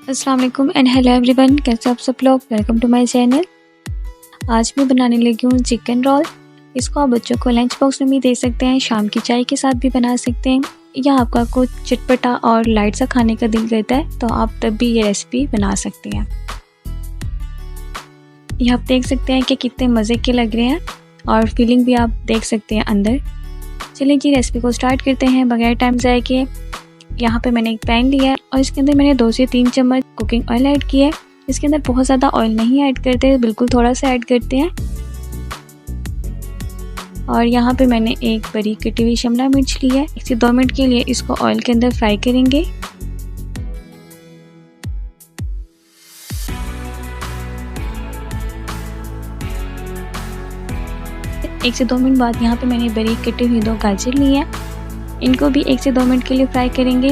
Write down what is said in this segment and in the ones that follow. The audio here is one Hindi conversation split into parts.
अस्सलाम वालेकुम एंड हेलो एवरीवन, कैसे आप सब लोग। Welcome to my channel. आज मैं बनाने लगी हूँ चिकन रोल। इसको आप बच्चों को लंच बॉक्स में भी दे सकते हैं, शाम की चाय के साथ भी बना सकते हैं, या आपका कुछ चटपटा और लाइट सा खाने का दिल करता है तो आप तब भी ये रेसिपी बना सकते हैं। ये आप देख सकते हैं कि कितने मज़े के लग रहे हैं और फीलिंग भी आप देख सकते हैं अंदर। चलिए जी रेसिपी को स्टार्ट करते हैं बगैर टाइम ज़ाया किए। यहाँ पे मैंने एक पैन लिया है और इसके अंदर मैंने 2 से 3 चम्मच कुकिंग ऑयल ऐड किया है। इसके अंदर बहुत ज़्यादा ऑयल नहीं ऐड करते, बिल्कुल थोड़ा सा ऐड करते हैं। और यहाँ पे मैंने एक बरीक कटी हुई शिमला मिर्च ली है। 1 से 2 मिनट के लिए इसको ऑयल के अंदर फ्राई करेंगे। एक से 2 मिनट बाद यहाँ पे मैंने बरीक कटी हुई 2 गाजर ली है। इनको भी 1 से 2 मिनट के लिए फ्राई करेंगे।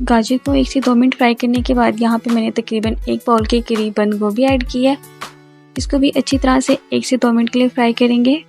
गाजर को 1 से 2 मिनट फ्राई करने के बाद यहाँ पे मैंने तकरीबन 1 बाउल के करीब बंद गोभी ऐड की है। इसको भी अच्छी तरह से 1 से 2 मिनट के लिए फ्राई करेंगे।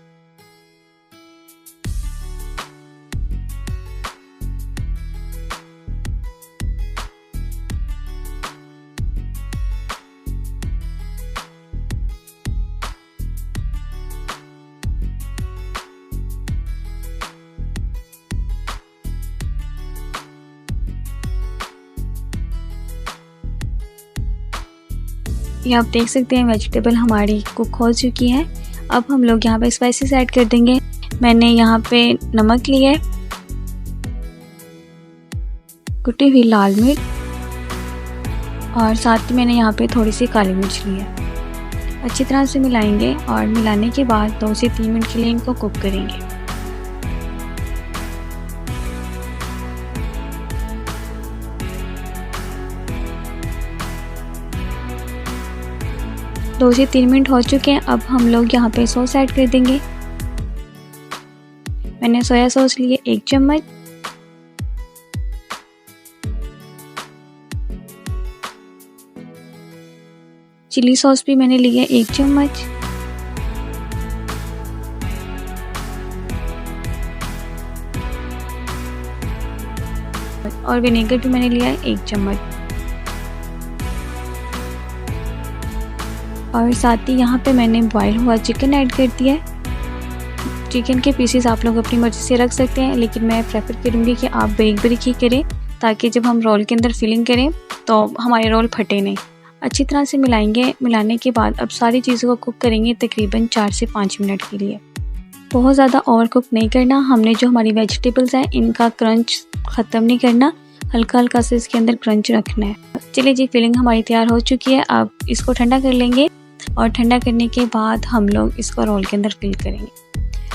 ये आप देख सकते हैं वेजिटेबल हमारी कुक हो चुकी है। अब हम लोग यहाँ पे स्पाइसेस ऐड कर देंगे। मैंने यहाँ पे नमक लिया है, कुटी हुई लाल मिर्च और साथ ही मैंने यहाँ पे थोड़ी सी काली मिर्च ली है। अच्छी तरह से मिलाएंगे और मिलाने के बाद 2 से 3 मिनट के लिए इनको कुक करेंगे। दो से 3 मिनट हो चुके हैं। अब हम लोग यहाँ पे सॉस ऐड कर देंगे। मैंने सोया सॉस लिए 1 चम्मच, चिली सॉस भी मैंने लिया 1 चम्मच, और विनेगर भी मैंने लिया 1 चम्मच। और साथ ही यहाँ पे मैंने बॉयल हुआ चिकन ऐड कर दिया है। चिकन के पीसेस आप लोग अपनी मर्ज़ी से रख सकते हैं, लेकिन मैं प्रेफर करूँगी कि आप बारीक बारीक ही करें ताकि जब हम रोल के अंदर फिलिंग करें तो हमारे रोल फटे नहीं। अच्छी तरह से मिलाएंगे। मिलाने के बाद अब सारी चीज़ों को कुक करेंगे तकरीबन 4 से 5 मिनट के लिए। बहुत ज़्यादा ओवर कुक नहीं करना। हमने जो हमारी वेजिटेबल्स हैं इनका क्रंच ख़त्म नहीं करना, हल्का हल्का से इसके अंदर क्रंच रखना है। चलिए जी फिलिंग हमारी तैयार हो चुकी है। अब इसको ठंडा कर लेंगे और ठंडा करने के बाद हम लोग इसको रोल के अंदर फिल करेंगे।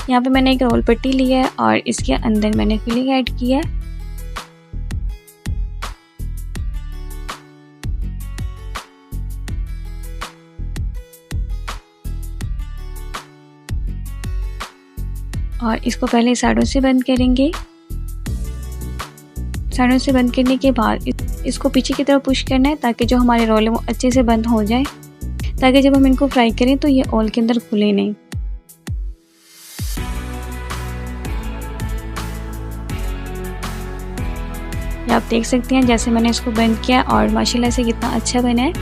यहाँ पे मैंने एक रोल पट्टी ली है और इसके अंदर मैंने फिलिंग ऐड की है। और इसको पहले साइडों से बंद करेंगे। साइडों से बंद करने के बाद इसको पीछे की तरफ पुश करना है ताकि जो हमारे रोल है वो अच्छे से बंद हो जाए, ताकि जब हम इनको फ्राई करें तो ये ऑयल के अंदर खुले नहीं। आप देख सकते हैं जैसे मैंने इसको बंद किया और माशाल्लाह से कितना अच्छा बना है।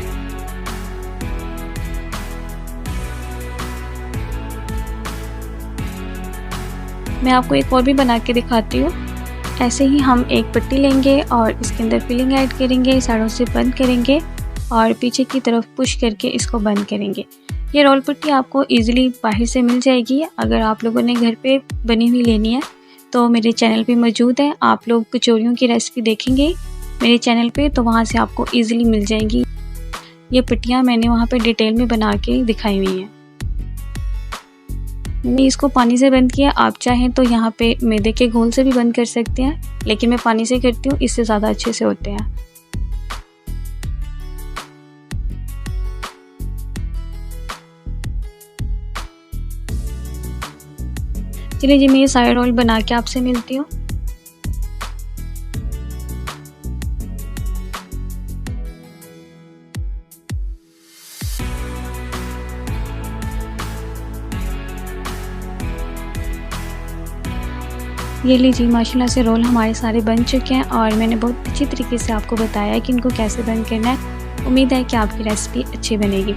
मैं आपको एक और भी बना के दिखाती हूँ। ऐसे ही हम एक पट्टी लेंगे और इसके अंदर फिलिंग ऐड करेंगे, साइडों से बंद करेंगे और पीछे की तरफ पुश करके इसको बंद करेंगे। ये रोल पट्टी आपको इजीली बाहर से मिल जाएगी। अगर आप लोगों ने घर पे बनी हुई लेनी है तो मेरे चैनल पे मौजूद है। आप लोग कचौरियों की रेसिपी देखेंगे मेरे चैनल पे तो वहाँ से आपको इजीली मिल जाएंगी। ये पट्टियाँ मैंने वहाँ पे डिटेल में बना के दिखाई हुई हैं। मैंने इसको पानी से बंद किया। आप चाहें तो यहाँ पे मैदे के घोल से भी बंद कर सकते हैं, लेकिन मैं पानी से करती हूँ, इससे ज़्यादा अच्छे से होते हैं। चलिए जी मैं ये सारे रोल बना के आपसे मिलती हूँ। ये लीजिए माशाल्लाह से रोल हमारे सारे बन चुके हैं और मैंने बहुत अच्छी तरीके से आपको बताया है कि इनको कैसे बंद करना है। उम्मीद है कि आपकी रेसिपी अच्छी बनेगी।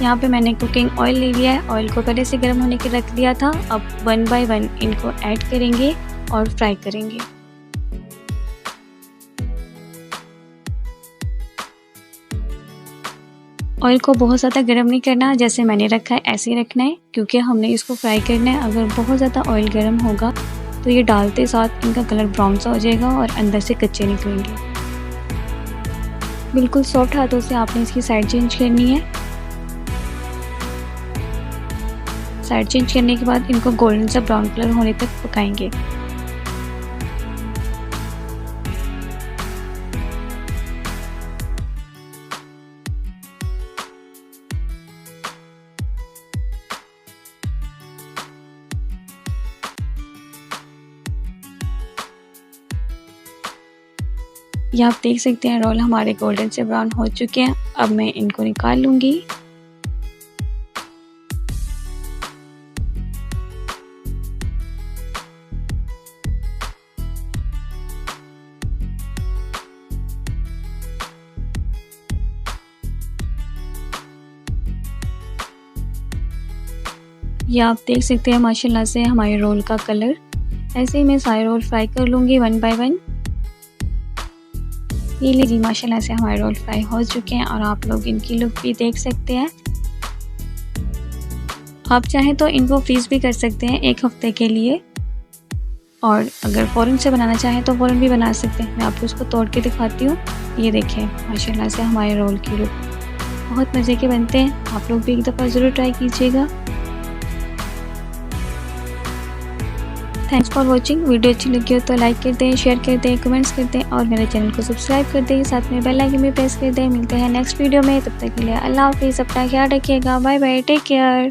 यहाँ पे मैंने कुकिंग ऑयल ले लिया है। ऑयल को पहले से गर्म होने के रख दिया था। अब 1 बाय 1 इनको ऐड करेंगे और फ्राई करेंगे। ऑयल को बहुत ज़्यादा गर्म नहीं करना, जैसे मैंने रखा है ऐसे ही रखना है, क्योंकि हमने इसको फ्राई करना है। अगर बहुत ज़्यादा ऑयल गर्म होगा तो ये डालते साथ इनका कलर ब्राउन सा हो जाएगा और अंदर से कच्चे निकलेंगे। बिल्कुल सॉफ्ट हाथों से आपने इसकी साइड चेंज करनी है। साइड चेंज करने के बाद इनको गोल्डन सा ब्राउन कलर होने तक पकाएंगे। ये आप देख सकते हैं रोल हमारे गोल्डन से ब्राउन हो चुके हैं। अब मैं इनको निकाल लूँगी। ये आप देख सकते हैं माशाल्लाह से हमारे रोल का कलर। ऐसे ही मैं सारे रोल फ्राई कर लूँगी 1 बाय 1। ये लीजिए माशाल्लाह से हमारे रोल फ्राई हो चुके हैं और आप लोग इनकी लुक भी देख सकते हैं। आप चाहें तो इनको फ्रीज़ भी कर सकते हैं 1 हफ्ते के लिए, और अगर फ़ौरन से बनाना चाहें तो फ़ौरन भी बना सकते हैं। मैं आपको उसको तोड़ के दिखाती हूँ। ये देखें माशाल्लाह से हमारे रोल की लुक बहुत मज़े के बनते हैं। आप लोग भी एक दफ़ा ज़रूर ट्राई कीजिएगा। Thanks for watching. वीडियो अच्छी लगी हो तो लाइक कर दें, शेयर कर दें, कमेंट्स कर दें और मेरे चैनल को सब्सक्राइब कर दें। साथ में बेल आइकन भी प्रेस कर दें। मिलते हैं नेक्स्ट वीडियो में, तब तक के लिए अल्लाह हाफिज़। अपना ख्याल रखिएगा। Bye bye, take care.